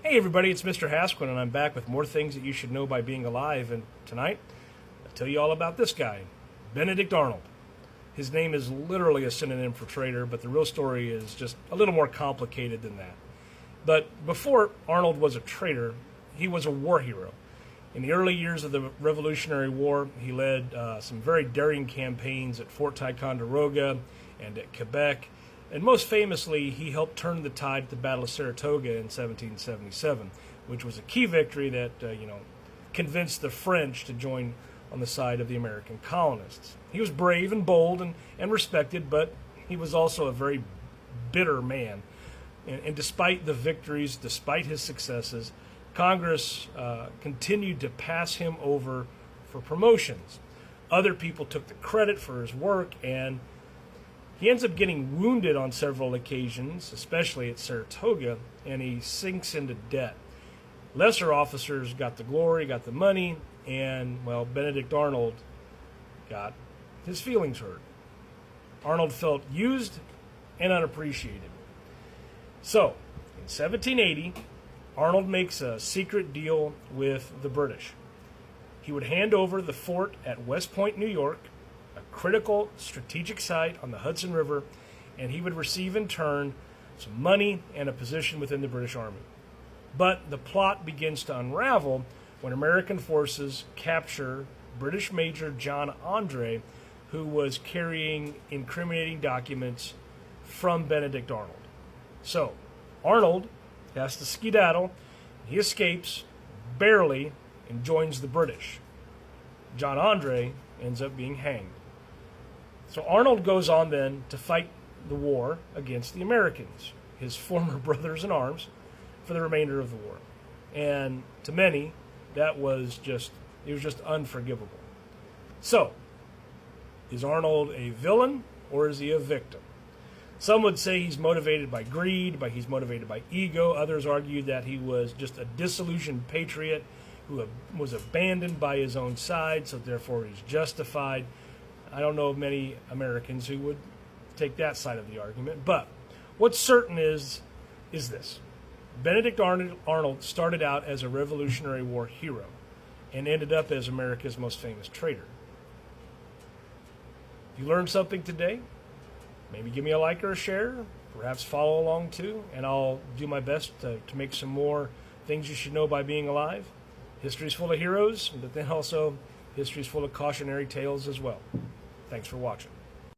Hey everybody, it's Mr. Hasquin, and I'm back with more things that you should know by being alive. And tonight, I'll tell you all about this guy, Benedict Arnold. His name is literally a synonym for traitor, but the real story is just a little more complicated than that. But before Arnold was a traitor, he was a war hero. In the early years of the Revolutionary War, he led some very daring campaigns at Fort Ticonderoga and at Quebec. And most famously, he helped turn the tide at the Battle of Saratoga in 1777, which was a key victory that, convinced the French to join on the side of the American colonists. He was brave and bold and respected, but he was also a very bitter man. And despite the victories, despite his successes, Congress continued to pass him over for promotions. Other people took the credit for his work, and he ends up getting wounded on several occasions, especially at Saratoga, and he sinks into debt. Lesser officers got the glory, got the money, and, well, Benedict Arnold got his feelings hurt. Arnold felt used and unappreciated. So, in 1780, Arnold makes a secret deal with the British. He would hand over the fort at West Point, New York, a critical strategic site on the Hudson River, and he would receive in turn some money and a position within the British Army. But the plot begins to unravel when American forces capture British Major John Andre, who was carrying incriminating documents from Benedict Arnold. So, Arnold has to skedaddle. He escapes, barely, and joins the British. John Andre ends up being hanged. So Arnold goes on then to fight the war against the Americans, his former brothers in arms, for the remainder of the war. And to many, it was just unforgivable. So, is Arnold a villain or is he a victim? Some would say he's motivated by greed, he's motivated by ego. Others argue that he was just a disillusioned patriot who was abandoned by his own side, so therefore he's justified. I don't know of many Americans who would take that side of the argument. But what's certain is this. Benedict Arnold started out as a Revolutionary War hero and ended up as America's most famous traitor. If you learned something today, maybe give me a like or a share, perhaps follow along too, and I'll do my best to make some more things you should know by being alive. History's full of heroes, but then also history's full of cautionary tales as well. Thanks for watching.